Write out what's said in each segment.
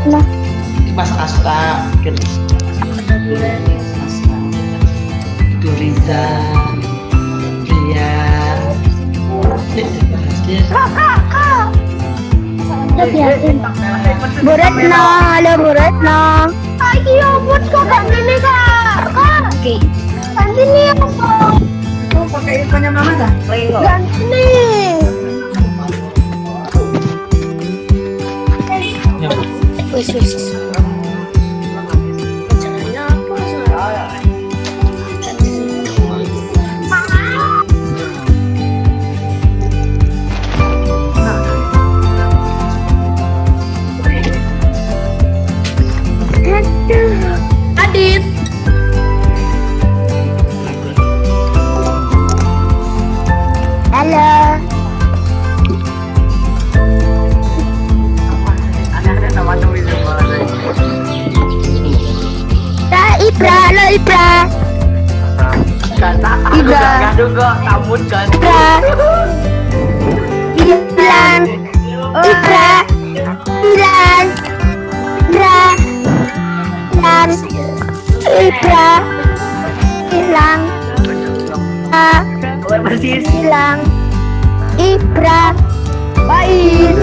Nah, Mas Asta, itu Riza, Ria, Bu Retno, halo Bu Retno. Ayo, buat kakak gini kak. Oke. Ganti nih apa? Oh, pakai infonya mama dah. Ganti nih. Wis. Adit. Halo. Ibra, halo Ibra. Ibra. Bilang. Ibra. Bilang. Ibra. Bilang. Bilang. Ibra. Baik.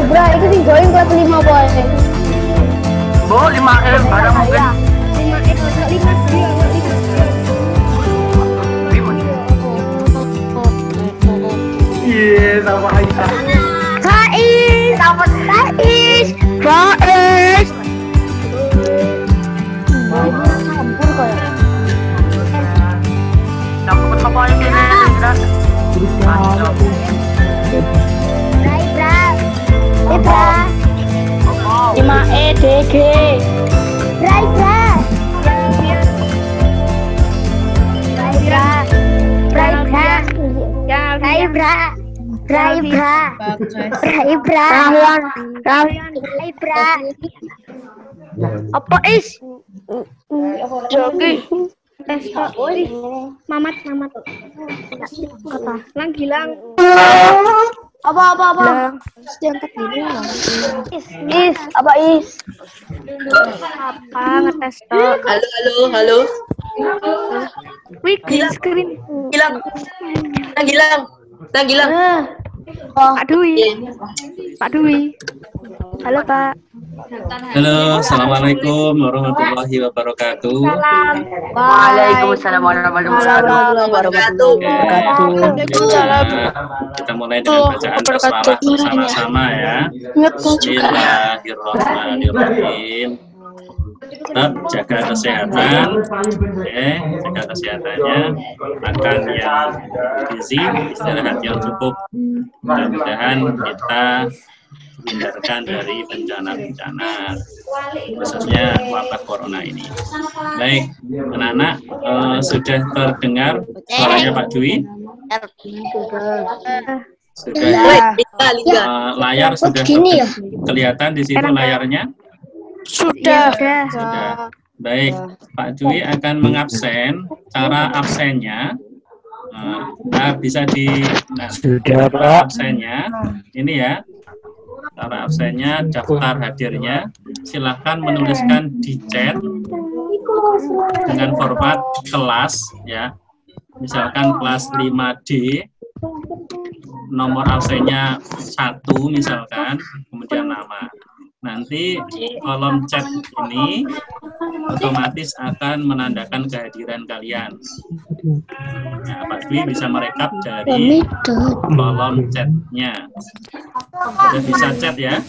Bro, itu sih join kelas 5 boy. Bu, 5M barang mungkin. 5. Iya, sama Aisyah. Faiz, Faiz. Campur kok ya. Campur apa ini? Ibra. 5EDG. Apa is? Joki. Mamat. Kata. Lang gilang. Apa? Diangkat dulu. Is, apa is? Apa ngetes toh? Halo. Wih, green screen. Gilang. Pak Dwi. Halo Pak. Halo, assalamualaikum warahmatullahi wabarakatuh. Waalaikumsalam warahmatullahi wabarakatuh. Kita mulai dengan bacaan basmalah bersama-sama ya. Bismillahirrahmanirrahim. Tetap jaga kesehatan, jaga kesehatannya, makan yang gizi, istirahat yang cukup. Mudah-mudahan kita hindarkan dari bencana-bencana, khususnya wabah corona ini. Baik, anak-anak, sudah terdengar suaranya Pak Dwi? Sudah. Layar sudah kelihatan di situ layarnya? Sudah. Baik, Pak Dwi akan mengabsen. Cara absennya bisa di sudah Pak. Absennya ini ya. Cara absennya, daftar hadirnya, silahkan menuliskan di chat dengan format kelas ya, misalkan kelas 5D, nomor absennya 1 misalkan, kemudian nama. Nanti kolom chat ini otomatis akan menandakan kehadiran kalian. Nah, Pak Dwi bisa merekap dari kolom chatnya. Sudah bisa chat ya?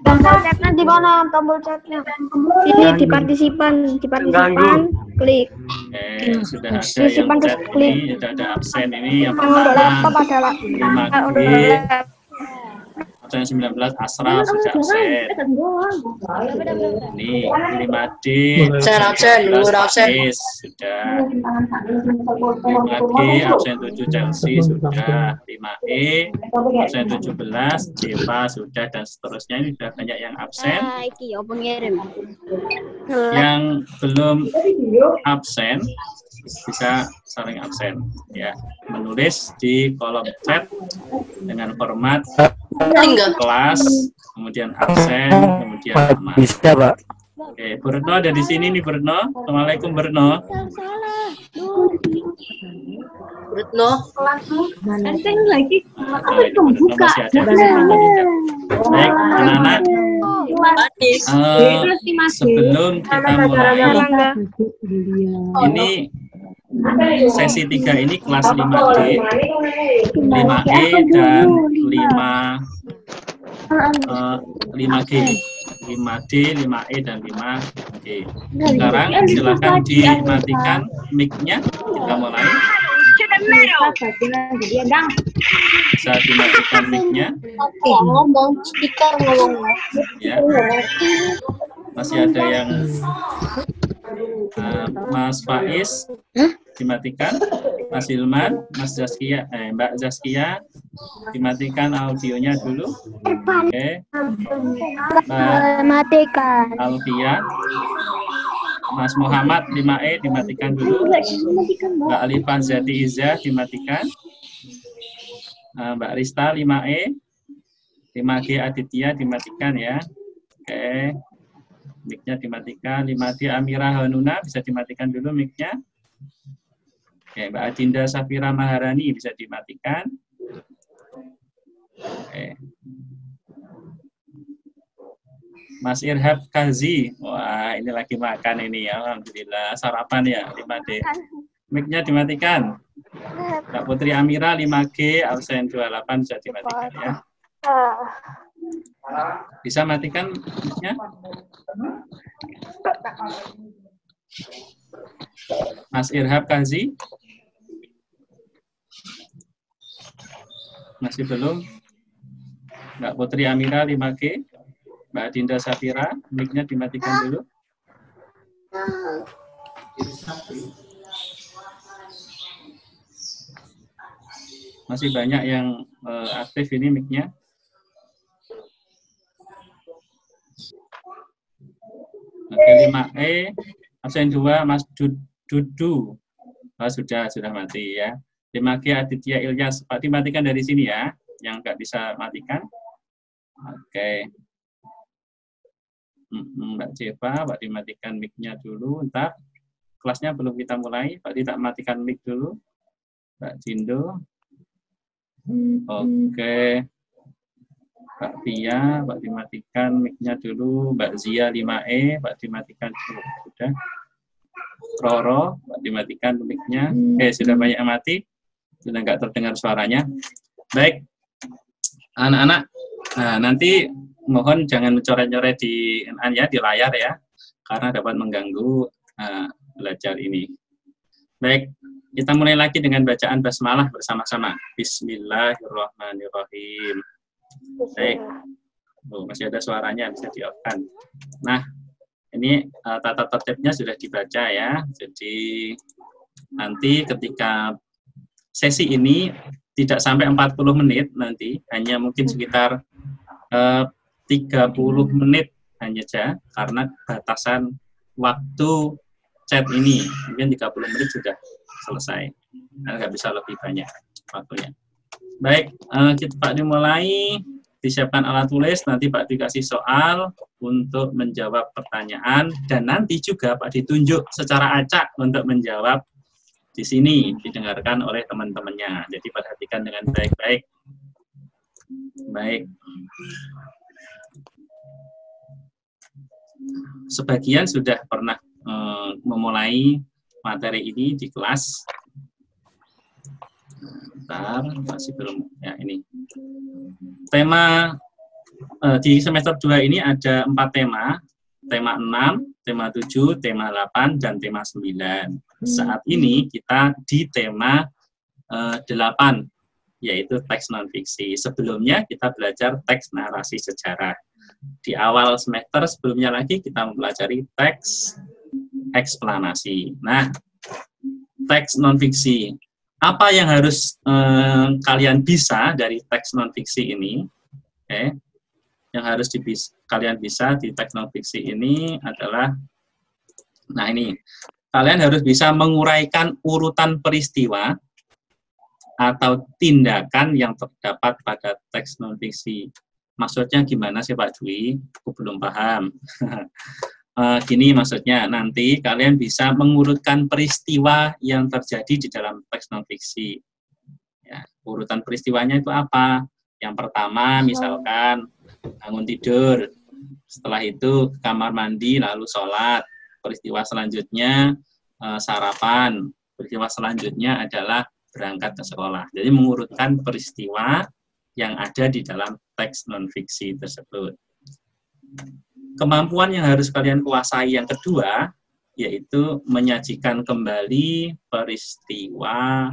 Tombol chatnya di mana? Tombol chatnya ini di partisipan, klik. Sudah ada yang chat ini, sudah ada absen ini yang pertama. 5G. absen 19 Asraf sudah absen. Ini 5D Absen, Faiz sudah. 5G absen 7 Chelsea sudah. 5E absen 17 Deva sudah, dan seterusnya. Ini sudah banyak yang absen. Yang belum absen bisa saling absen ya, menulis di kolom chat dengan format kelas, kemudian absen, kemudian nama. Bisa, Pak. Oke, Bu Retno ada di sini nih, Bu Retno. Assalamualaikum, Bu Retno. Retno. Nanti lagi. Masih ada di sini. Baik, anak-anak. Sebelum kita mulai, ini sesi 3 ini kelas 5D, 5E dan 5G, 5D, 5E dan 5G. Sekarang silakan dimatikan mic-nya, kita mulai. Bisa dimatikan mic-nya. Ngomong speaker ngomong. Ya. Masih ada yang Mas Faiz dimatikan, Mas Hilman, Mas Zaskia, Mbak Zaskia dimatikan audionya dulu. Oke. Matikan. Alfia, Mas Muhammad 5E dimatikan dulu. Mbak Alifan Zati Iza dimatikan. Mbak Rista 5E, 5G Aditya dimatikan ya. Oke. Mic-nya dimatikan. 5D Amira Hanuna bisa dimatikan dulu mic-nya. Oke, Mbak Adinda Safira Maharani bisa dimatikan. Oke. Mas Irhab Kazi, wah ini lagi makan ini ya, alhamdulillah, sarapan ya, 5D. Mic-nya dimatikan. Mbak Putri Amira 5G absen 28 bisa dimatikan ya. Bisa matikan mic-nya? Mas Irhab Kazi? Masih belum? Mbak Putri Amira 5G? Mbak Dinda Safira, mic-nya dimatikan dulu. Masih banyak yang aktif ini mic-nya. Oke, 5E, absen 2, Mas Dudu. Oh, sudah mati ya. 5G Aditya Ilyas, Pak dimatikan dari sini ya, yang nggak bisa matikan. Oke. Mbak Jeva, Pak dimatikan mic-nya dulu, ntar kelasnya belum kita mulai, Pak tidak matikan mic dulu. Mbak Jindo. Oke. Mbak Pia, Pak dimatikan mic-nya dulu. Mbak Zia 5E, Pak dimatikan dulu. Sudah. Roro, Pak dimatikan mic-nya. Sudah banyak yang mati. Sudah nggak terdengar suaranya. Baik. Anak-anak, nah, nanti mohon jangan mencoret-coret di layar ya, karena dapat mengganggu belajar ini. Baik, kita mulai lagi dengan bacaan basmalah bersama-sama. Bismillahirrahmanirrahim. Baik, masih ada suaranya, bisa di-off-kan. Nah, ini tata tertibnya sudah dibaca ya. Jadi nanti ketika sesi ini tidak sampai 40 menit nanti, hanya mungkin sekitar 30 menit hanya saja, karena batasan waktu chat ini mungkin 30 menit sudah selesai, nggak bisa lebih banyak waktunya. Baik, kita Pak dimulai, disiapkan alat tulis, nanti Pak dikasih soal untuk menjawab pertanyaan, dan nanti juga Pak ditunjuk secara acak untuk menjawab di sini, didengarkan oleh teman-temannya. Jadi perhatikan dengan baik-baik. Baik. Sebagian sudah pernah memulai materi ini di kelas. Bentar, masih belum. Ya, ini. Tema di semester 2 ini ada 4 tema. Tema 6, tema 7, tema 8, dan tema 9. Saat ini kita di tema 8. yaitu teks non-fiksi. Sebelumnya kita belajar teks narasi sejarah. Di awal semester sebelumnya lagi kita mempelajari teks eksplanasi. Nah, teks non-fiksi. Apa yang harus kalian bisa dari teks non-fiksi ini? Oke. Yang harus kalian bisa di teks non-fiksi ini adalah, nah ini, kalian harus bisa menguraikan urutan peristiwa atau tindakan yang terdapat pada teks non-fiksi. Maksudnya gimana sih Pak Dwi? Aku belum paham. Gini maksudnya, nanti kalian bisa mengurutkan peristiwa yang terjadi di dalam teks non-fiksi. Ya, urutan peristiwanya itu apa? Yang pertama misalkan bangun tidur, setelah itu kamar mandi lalu sholat. Peristiwa selanjutnya sarapan. Peristiwa selanjutnya adalah berangkat ke sekolah. Jadi mengurutkan peristiwa yang ada di dalam teks non-fiksi tersebut. Kemampuan yang harus kalian kuasai yang kedua, yaitu menyajikan kembali peristiwa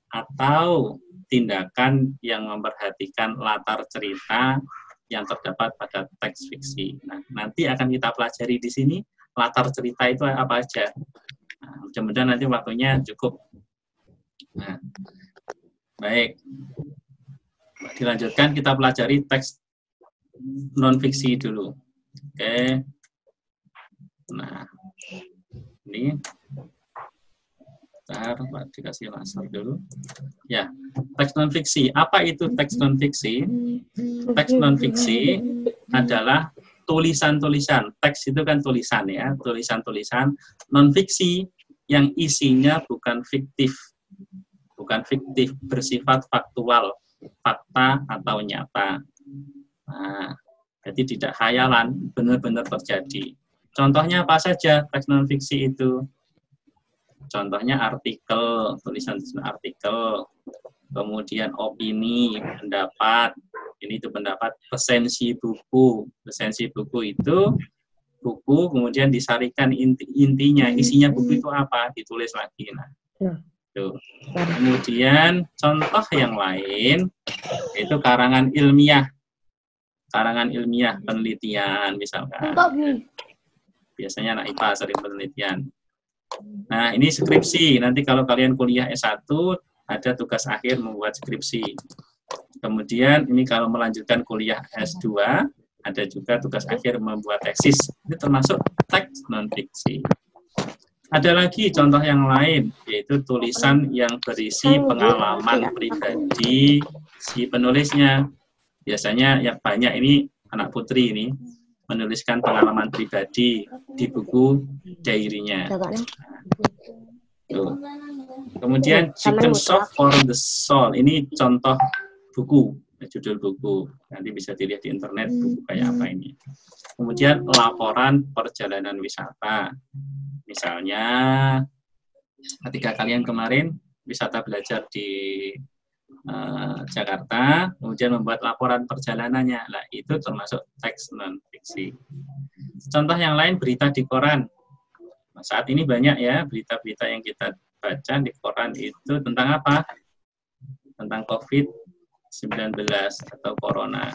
atau tindakan yang memperhatikan latar cerita yang terdapat pada teks fiksi. Nah, nanti akan kita pelajari di sini, latar cerita itu apa aja. Nah, mudah-mudahan nanti waktunya cukup. Nah, baik. Dilanjutkan kita pelajari teks non-fiksi dulu. Oke. Nah, ini bentar, Pak, dikasih laser dulu. Ya, teks non-fiksi. Apa itu teks non-fiksi? Teks non-fiksi adalah tulisan-tulisan. Teks itu kan tulisan ya, tulisan-tulisan non-fiksi yang isinya bukan fiktif. Bukan fiktif, bersifat faktual, fakta atau nyata. Nah, jadi tidak khayalan, benar-benar terjadi. Contohnya apa saja teks non-fiksi itu? Contohnya artikel, tulisan artikel, kemudian opini, pendapat, ini itu pendapat, resensi buku. Resensi buku itu buku kemudian disarikan intinya, isinya buku itu apa, ditulis lagi. Nah, tuh. Kemudian contoh yang lain itu karangan ilmiah. Karangan ilmiah, penelitian misalkan. Biasanya anak IPA sering penelitian. Nah, ini skripsi. Nanti kalau kalian kuliah S1, ada tugas akhir membuat skripsi. Kemudian ini kalau melanjutkan kuliah S2, ada juga tugas akhir membuat tesis. Ini termasuk teks non-fiksi. Ada lagi contoh yang lain, yaitu tulisan yang berisi pengalaman pribadi si penulisnya. Biasanya yang banyak ini anak putri ini menuliskan pengalaman pribadi di buku diary-nya. Kemudian Chicken Soup for the Soul. Ini contoh buku, judul buku. Nanti bisa dilihat di internet buku kayak apa ini. Kemudian laporan perjalanan wisata. Misalnya ketika kalian kemarin wisata belajar di Jakarta, kemudian membuat laporan perjalanannya. Nah, itu termasuk teks non-fiksi. Contoh yang lain, berita di koran. Nah, saat ini banyak ya berita-berita yang kita baca di koran itu tentang apa? Tentang COVID-19 atau corona.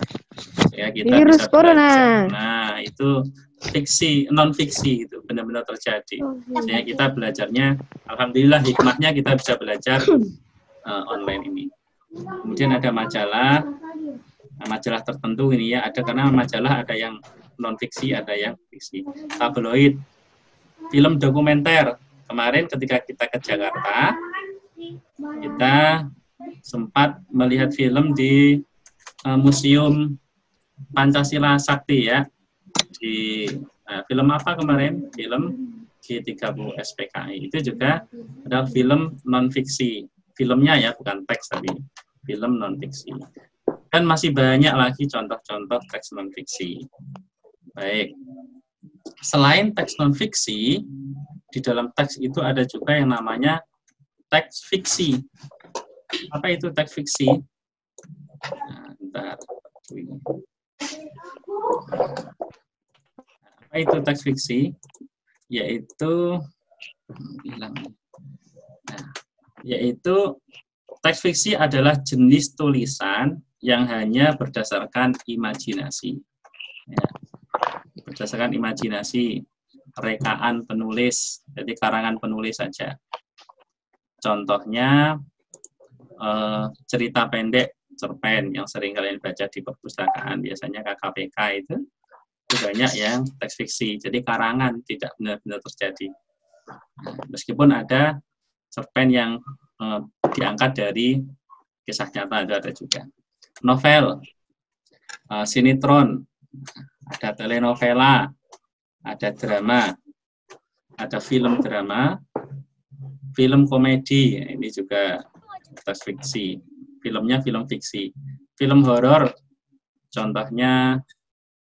Ya, kita virus bisa corona. Nah, itu fiksi, non-fiksi itu benar-benar terjadi. Jadi kita belajarnya, alhamdulillah hikmahnya kita bisa belajar online ini. Kemudian ada majalah, majalah tertentu ini ya, ada karena majalah ada yang non-fiksi, ada yang fiksi. Tabloid, film dokumenter. Kemarin ketika kita ke Jakarta, kita sempat melihat film di Museum Pancasila Sakti ya. Di film apa kemarin? Film G30 SPKI. Itu juga adalah film non-fiksi. Filmnya ya, bukan teks tapi film non-fiksi. Dan masih banyak lagi contoh-contoh teks non-fiksi. Baik. Selain teks non-fiksi, di dalam teks itu ada juga yang namanya teks fiksi. Apa itu teks fiksi? Nah, bentar. Apa itu teks fiksi? Yaitu yaitu teks fiksi adalah jenis tulisan yang hanya berdasarkan imajinasi. Ya, berdasarkan imajinasi, rekaan penulis, jadi karangan penulis saja. Contohnya cerita pendek, cerpen yang sering kalian baca di perpustakaan, biasanya KKPK itu banyak yang teks fiksi, jadi karangan, tidak benar-benar terjadi. Meskipun ada cerpen yang diangkat dari kisah nyata, ada juga. Novel, sinetron, ada telenovela, ada drama, ada film drama, film komedi, ini juga teks fiksi. Filmnya film fiksi. Film horor, contohnya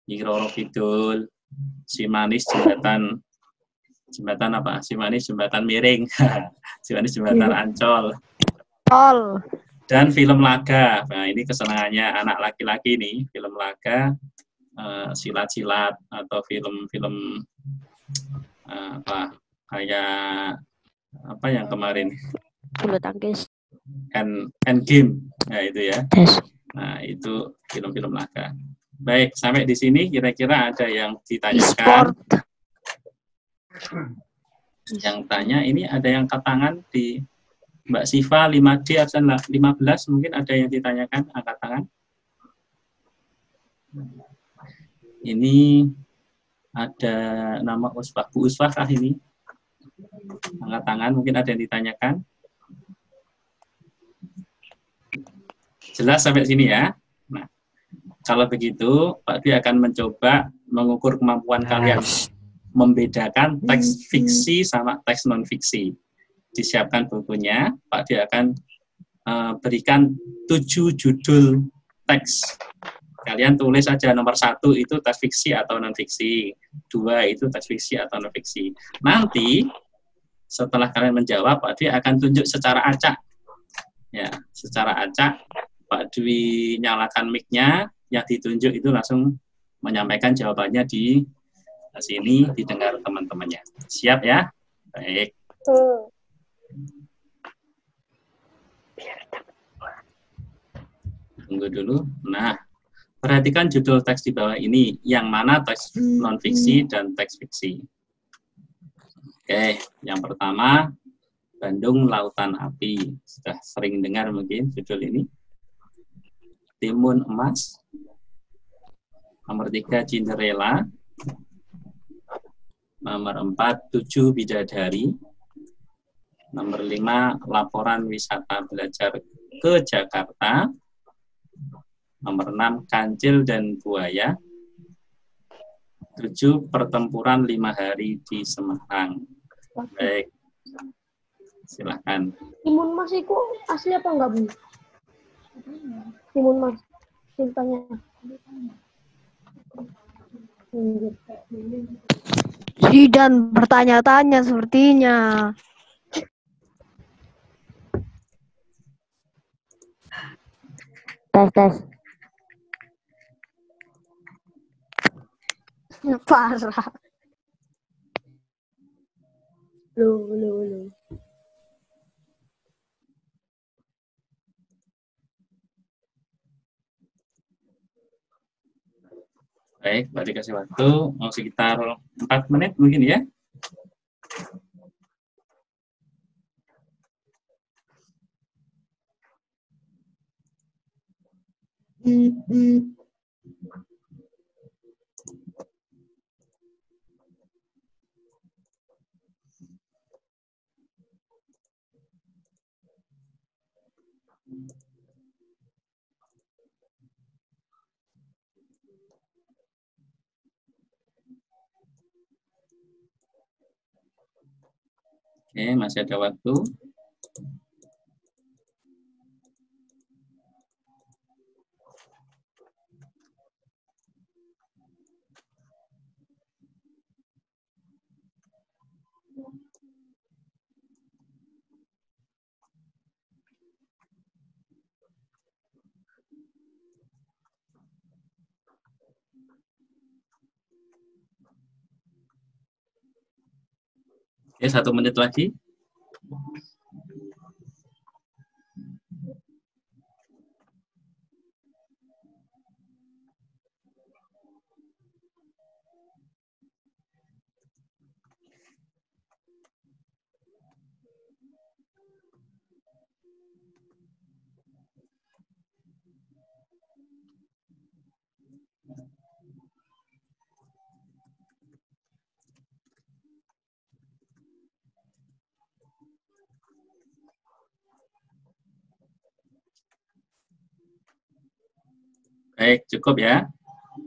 Nyi Roro Kidul, Si Manis Jembatan apa? Si Manis Jembatan Miring, Si Manis Jembatan Ancol. Dan film laga. Nah, ini kesenangannya anak laki-laki nih, film laga, silat-silat atau film-film apa kayak apa yang kemarin Bulu tangkis. Endgame, nah itu ya. Nah itu film-film laga. Baik, sampai di sini kira-kira ada yang ditanyakan? Yang tanya ini ada yang angkat tangan di Mbak Siva 5D absen 15, mungkin ada yang ditanyakan, angkat tangan. Ini ada nama Usfah, Bu Usfah kah ini? Angkat tangan, mungkin ada yang ditanyakan. Jelas sampai sini ya. Nah, kalau begitu, Pak Dwi akan mencoba mengukur kemampuan kalian membedakan teks fiksi sama teks non-fiksi. Disiapkan bukunya, Pak Dwi akan berikan 7 judul teks. Kalian tulis saja nomor 1 itu teks fiksi atau non-fiksi, 2 itu teks fiksi atau non-fiksi. Nanti, setelah kalian menjawab, Pak Dwi akan tunjuk secara acak. Ya, secara acak, Pak Dwi nyalakan mic-nya, yang ditunjuk itu langsung menyampaikan jawabannya di sini, didengar teman-temannya. Siap ya? Baik. Tunggu dulu. Nah, perhatikan judul teks di bawah ini. Yang mana teks non-fiksi dan teks fiksi. Oke, yang pertama, Bandung Lautan Api. Sudah sering dengar mungkin judul ini. Timun Emas. Nomor 3, Cinderella. Nomor 4, 7 Bidadari. Nomor 5, Laporan Wisata Belajar ke Jakarta. Nomor 6, Kancil dan Buaya. 7, Pertempuran 5 Hari di Semarang. Baik. Silakan. Timun Mas itu asli apa enggak, Bu? Timun Mas, ceritanya. Zidan bertanya-tanya sepertinya. Tes. Parah. Loh. Baik, berarti kasih waktu mau sekitar 4 menit mungkin ya. Oke, masih ada waktu. Oke, 1 menit lagi. Baik, cukup ya.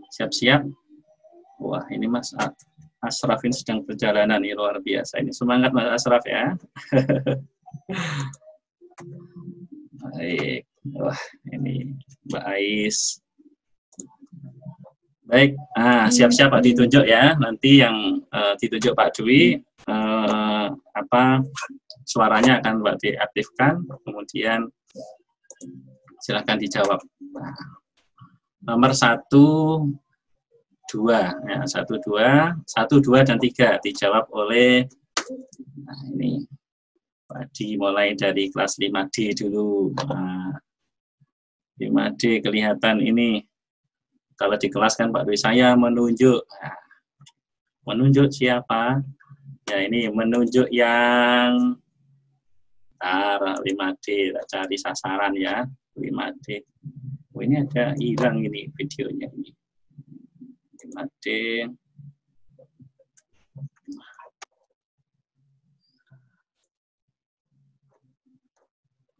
Siap-siap. Wah, ini Mas Asraf ini sedang perjalanan, ini luar biasa. Ini semangat Mas Asraf ya. Baik. Wah, ini Mbak Ais. Baik, siap-siap Pak ditunjuk ya. Nanti yang ditunjuk Pak Dwi, suaranya akan Pak diaktifkan, kemudian silakan dijawab. Nomor 1, 2, ya, 1, 2, dan 3 dijawab oleh, nah ini Pak dimulai dari kelas 5D dulu. 5D kelihatan ini, kalau di kelas kan Pak Dwi saya menunjuk. Nah, menunjuk siapa? Ya ini menunjuk yang 5D, cari sasaran ya, 5D. Oh, ini ada hilang ini videonya ini. 5D.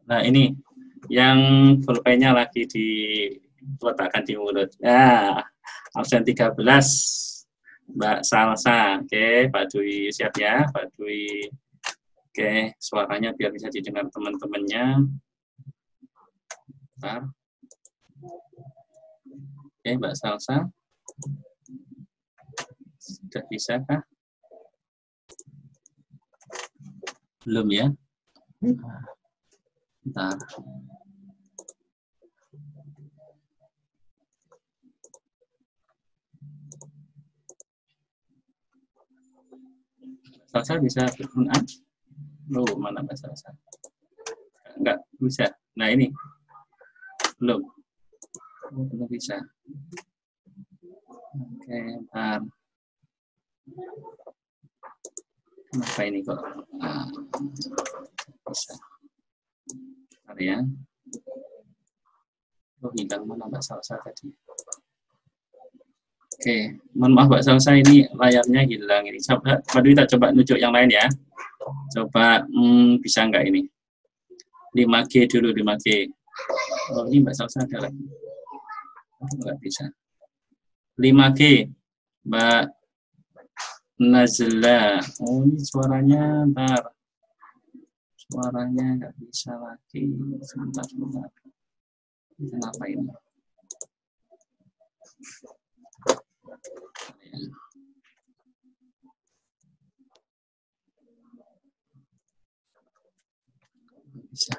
Nah ini yang pulpennya lagi diletakkan di mulut. Ya, absen 13 Mbak Salsa. Oke, Pak Dwi siap ya, Pak Dwi. Oke, suaranya biar bisa didengar teman-temannya. Bentar. Oke, Mbak Salsa. Sudah bisa kah? Belum ya? Bentar. Salsa bisa berguna? Loh, mana Mbak Salsa? Enggak bisa. Nah ini. Belum. Belum bisa. Oke, bentar. Kenapa ini kok? Bisa. Bentar ya. Oh, hilang mana Mbak Salsa tadi? Oke, mohon maaf Mbak Salsa, ini layarnya hilang. Ini coba, Pak Dwi tak coba nunjuk yang lain ya. Coba, bisa nggak ini? 5G dulu, 5G. Oh, ini Mbak Salsa ada lagi. Nggak bisa. 5G, Mbak Nazla. Oh, ini suaranya, ntar. Suaranya nggak bisa lagi. Sebentar. Kenapa ini? Bisa.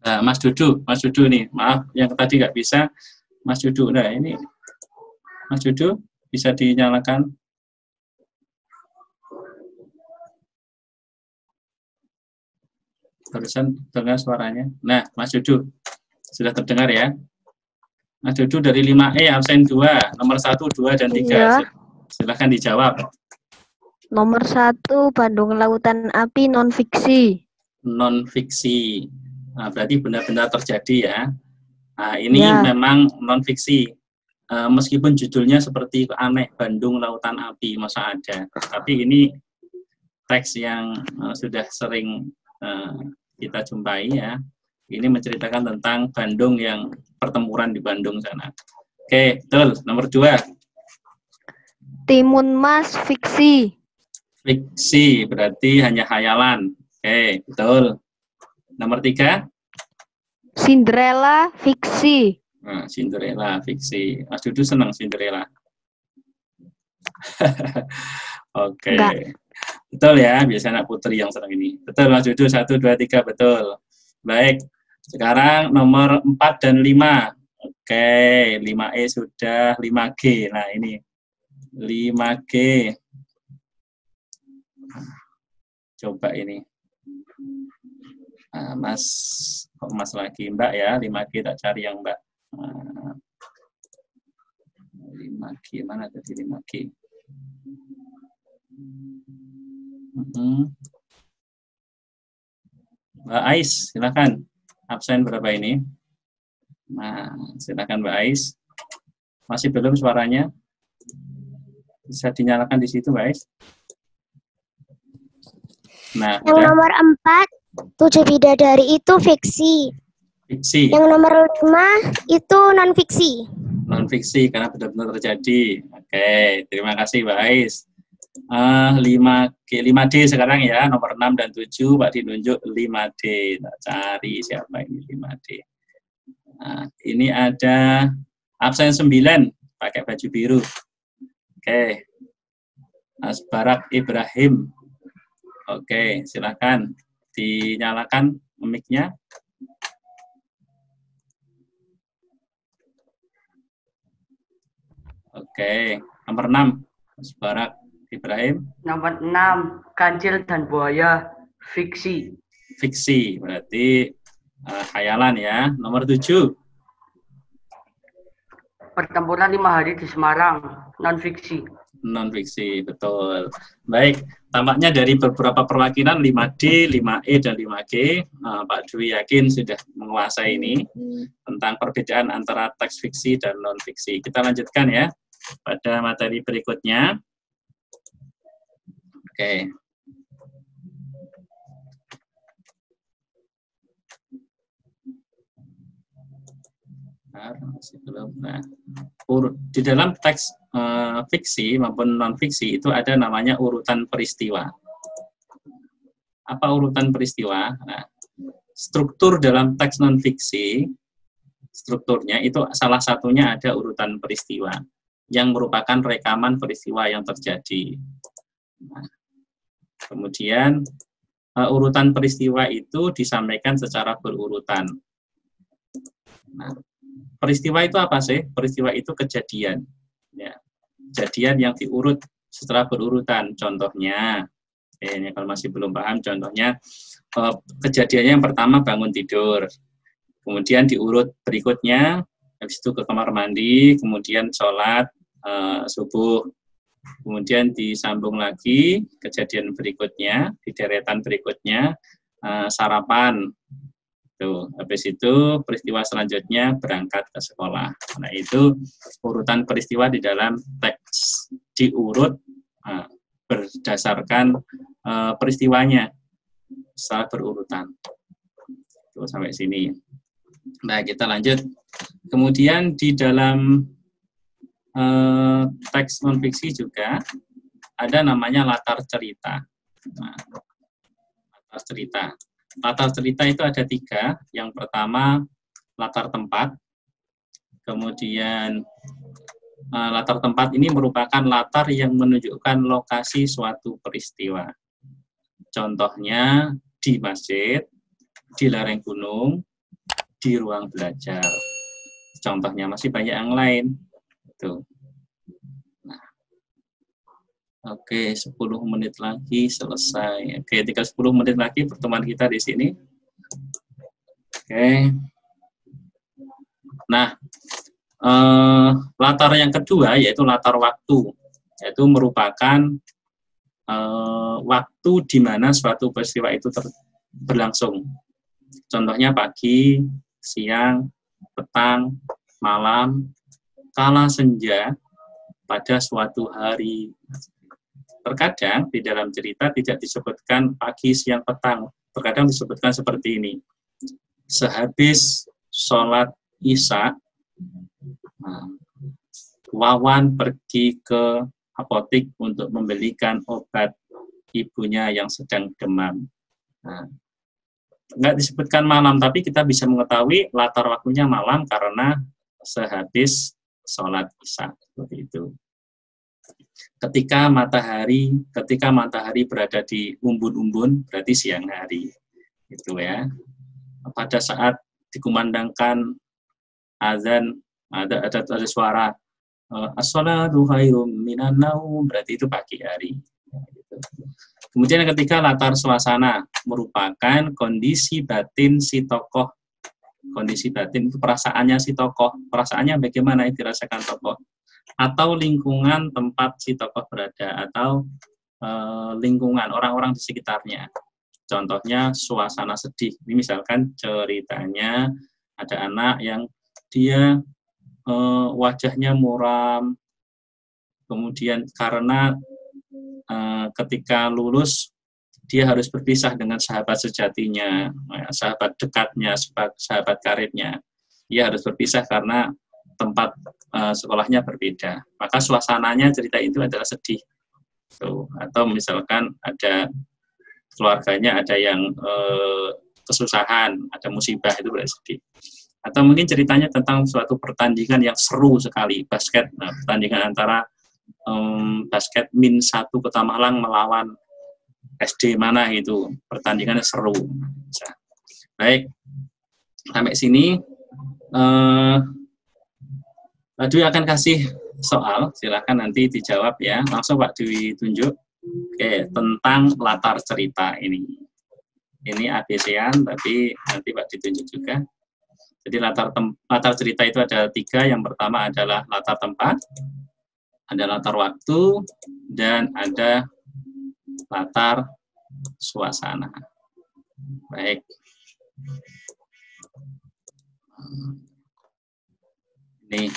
Nah, Mas Dudu nih, maaf yang tadi nggak bisa, Mas Dudu. Nah ini, Mas Dudu bisa dinyalakan. Barusan dengar suaranya. Nah, Mas Dudu sudah terdengar ya. Mas Dudu dari 5E absen 2, nomor 1, 2, dan 3. Iya. Silahkan dijawab. Nomor 1, Bandung Lautan Api non-fiksi. Non-fiksi. Nah, berarti benar-benar terjadi ya. Nah, ini Ya. memang non-fiksi. Meskipun judulnya seperti aneh, Bandung Lautan Api, masa ada. Tapi ini teks yang sudah sering kita jumpai ya. Ini menceritakan tentang Bandung yang pertempuran di Bandung sana. Oke, betul. Nomor 2. Timun Mas fiksi. Fiksi, berarti hanya khayalan. Oke, betul. Nomor 3. Cinderella fiksi. Nah, Cinderella, fiksi. Mas Dudu senang Cinderella. Oke. Enggak. Betul ya, biasanya anak putri yang senang ini. Betul Mas Dudu, 1, 2, 3, betul. Baik, sekarang nomor 4 dan 5. Oke, 5E sudah, 5G. Nah ini, 5G. Coba ini. Nah, Mas, kok Mas lagi Mbak ya, 5G tak cari yang Mbak. 5G, mana tadi 5G? Mbak Ais, silakan. Absen berapa ini? Nah, silakan Mbak Ais. Masih belum suaranya? Bisa dinyalakan di situ, Mbak Ais. Nah, Yang udah. nomor 4, 7 bidadari itu fiksi. Fiksi. Yang nomor 5 itu non fiksi. Non fiksi karena benar-benar terjadi. Oke, terima kasih Mbak Ais. 5D sekarang ya, nomor 6 dan 7 Pak ditunjuk 5D. Kita cari siapa ini 5D. Nah, ini ada absen 9 pakai baju biru. Oke. Mas Barak Ibrahim. Oke, silakan dinyalakan mic-nya. Oke, nomor 6 Mas Barak Ibrahim. Nomor 6, kancil dan buaya, fiksi. Fiksi, berarti khayalan ya. Nomor 7. Pertempuran 5 hari di Semarang, non fiksi. Non fiksi, betul. Baik, tampaknya dari beberapa perwakilan 5D, 5E, dan 5G, Pak Dwi yakin sudah menguasai ini tentang perbedaan antara teks fiksi dan non fiksi. Kita lanjutkan ya pada materi berikutnya. Oke. Masih belum. Nah, di dalam teks fiksi maupun non fiksi itu ada namanya urutan peristiwa. Apa urutan peristiwa? Nah, struktur dalam teks non fiksi, strukturnya itu salah satunya ada urutan peristiwa yang merupakan rekaman peristiwa yang terjadi. Nah, kemudian urutan peristiwa itu disampaikan secara berurutan. Nah, peristiwa itu apa sih? Peristiwa itu kejadian. Ya, kejadian yang diurut secara berurutan. Contohnya, ini kalau masih belum paham, contohnya kejadiannya yang pertama bangun tidur, kemudian diurut berikutnya, habis itu ke kamar mandi, kemudian sholat subuh, kemudian disambung lagi kejadian berikutnya, di deretan berikutnya sarapan. Tuh, habis itu peristiwa selanjutnya berangkat ke sekolah. Nah, itu urutan peristiwa di dalam teks, diurut berdasarkan peristiwanya secara berurutan. Tuh, sampai sini. Nah, kita lanjut. Kemudian di dalam teks non-fiksi juga ada namanya latar cerita. Nah, latar cerita. Latar cerita itu ada 3. Yang pertama, latar tempat. Kemudian, latar tempat ini merupakan latar yang menunjukkan lokasi suatu peristiwa. Contohnya, di masjid, di lereng gunung, di ruang belajar. Contohnya masih banyak yang lain. Tuh. Nah. Oke, 10 menit lagi selesai. Oke, tinggal 10 menit lagi pertemuan kita di sini. Oke. Nah, latar yang kedua yaitu latar waktu. Yaitu merupakan waktu di mana suatu peristiwa itu berlangsung. Contohnya pagi, siang, petang, malam, kala senja, pada suatu hari. Terkadang di dalam cerita tidak disebutkan pagi, siang, petang. Terkadang disebutkan seperti ini. Sehabis sholat Isya, Wawan pergi ke apotik untuk membelikan obat ibunya yang sedang demam. Nah, nggak disebutkan malam, tapi kita bisa mengetahui latar waktunya malam karena sehabis sholat Isya. Seperti itu. Ketika matahari berada di umbun-umbun, berarti siang hari, gitu ya. Pada saat dikumandangkan azan, ada suara as-shalatu khairum minan naum, berarti itu pagi hari. Kemudian ketika latar suasana merupakan kondisi batin si tokoh. Kondisi batin itu perasaannya si tokoh. Perasaannya bagaimana yang dirasakan tokoh. Atau lingkungan tempat si tokoh berada, atau lingkungan orang-orang di sekitarnya. Contohnya suasana sedih. Ini misalkan ceritanya ada anak yang dia wajahnya muram, kemudian karena ketika lulus dia harus berpisah dengan sahabat sejatinya, sahabat dekatnya, sahabat karibnya. Dia harus berpisah karena tempat sekolahnya berbeda. Maka suasananya cerita itu adalah sedih. Atau misalkan ada keluarganya ada yang kesusahan, ada musibah, itu berarti sedih. Atau mungkin ceritanya tentang suatu pertandingan yang seru sekali, basket. Nah, pertandingan antara basket Min 1 Kota Malang melawan SD mana gitu, pertandingannya seru. Baik, sampai sini Pak Dwi akan kasih soal, silakan nanti dijawab ya. Langsung Pak Dwi tunjuk. Oke, tentang latar cerita ini. Ini ABC-an, tapi nanti Pak ditunjuk juga. Jadi latar cerita itu ada 3. Yang pertama adalah latar tempat, ada latar waktu, dan ada latar suasana. Baik. Ini.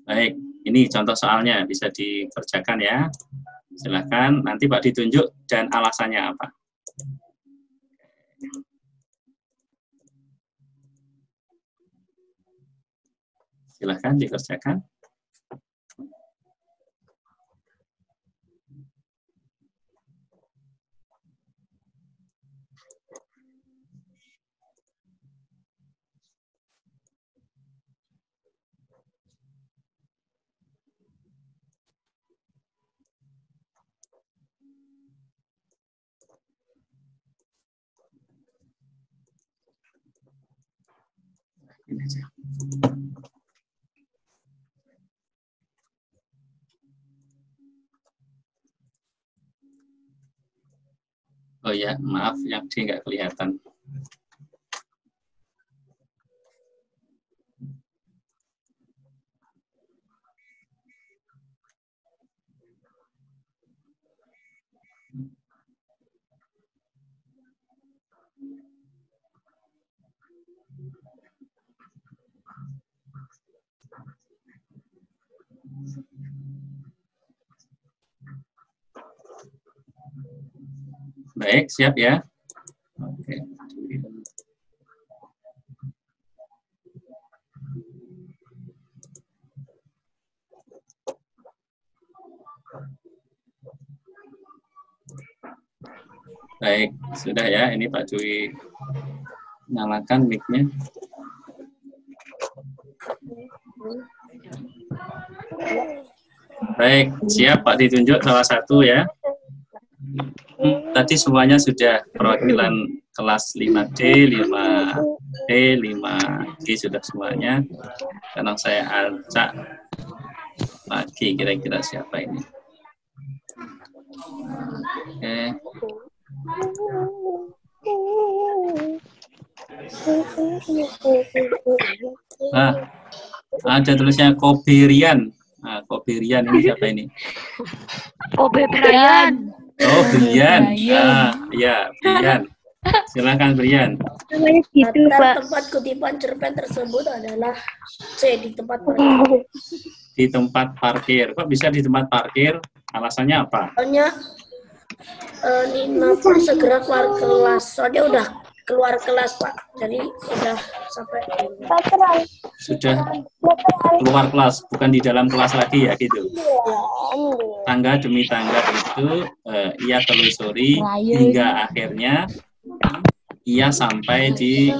Baik, ini contoh soalnya bisa dikerjakan ya. Silakan nanti Pak ditunjuk dan alasannya apa. Silakan dikerjakan. Ini aja. Oh ya, maaf yang D nggak kelihatan. Baik, siap ya. Oke. Baik, sudah ya. Ini Pak Dwi nyalakan mic-nya. Baik, siap Pak ditunjuk salah satu ya. Tadi semuanya sudah perwakilan kelas 5D, 5E, 5G sudah semuanya. Sekarang saya acak lagi kira-kira siapa ini. Oke. Nah, ada tulisnya Koberian. Nah, Koberian ini siapa ini? Kobe Brian. Oh, Brian. Ah, ya, Brian. Silakan Brian. Namanya gitu, Pak. Tempat kutipan cerpen tersebut adalah C, di tempat parkir. Di tempat parkir. Kok bisa di tempat parkir? Alasannya apa? Soalnya Nina pun segera keluar kelas. Soalnya udah keluar kelas, Pak. Jadi udah sampai. Sudah keluar kelas, bukan di dalam kelas lagi ya gitu. Tangga demi tangga itu ia telusuri hingga akhirnya ia sampai di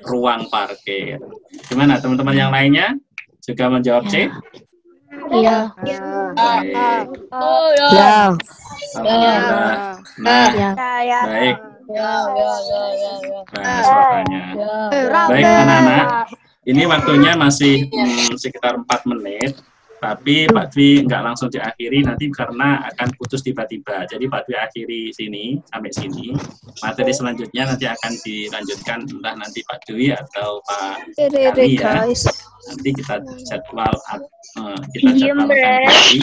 ruang parkir. Gimana teman-teman yang lainnya? Juga menjawab C? Iya. Baik. Ya. Alhamdulillah. Nah, baik. Nah, suaranya. Baik anak-anak, ini waktunya masih sekitar 4 menit, tapi Pak Dwi nggak langsung diakhiri nanti karena akan putus tiba-tiba. Jadi Pak Dwi akhiri sini, sampai sini. Materi selanjutnya nanti akan dilanjutkan entah nanti Pak Dwi atau Pak Kami ya. Nanti kita jadwalkan lagi.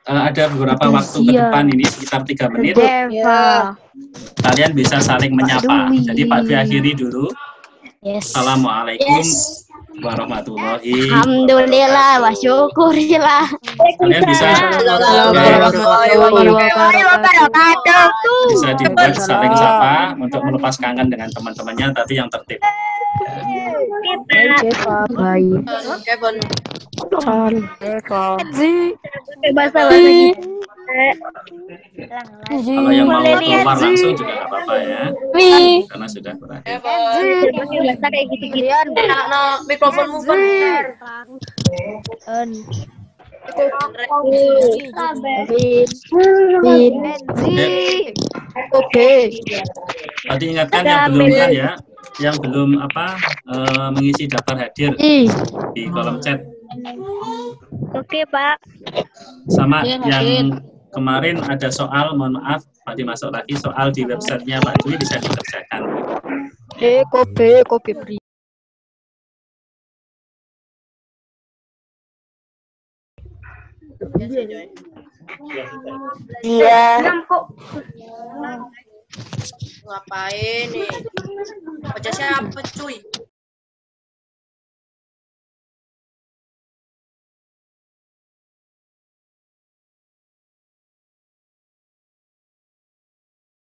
ada beberapa waktu ke depan ini sekitar 3 menit. Deva. Kalian bisa saling menyapa. Dwi. Jadi Pak Dwi akhiri dulu. Yes. Assalamualaikum warahmatullahi. Alhamdulillah wa syukurillah. Kalian bisa bisa dibuat saling sapa untuk melepas kangen dengan teman-temannya, tapi yang tertib. Deva baik. Kevin. Bahasa gitu. Kalau yang mau keluar langsung juga nggak apa-apa ya, karena sudah berakhir. Bahasa kayak gitu-gitu. Nah, mikrofonmu kan. Oke. Tadi ingatkan yang belum kan ya, yang belum mengisi daftar hadir di kolom chat. Oke, Pak. Sama yang kemarin ada soal, mohon maaf Pak dimasuk lagi, soal di websitenya Pak Dwi bisa dikerjakan. Kopi beri. Iya. Ngapain nih? Baca siapa cuy?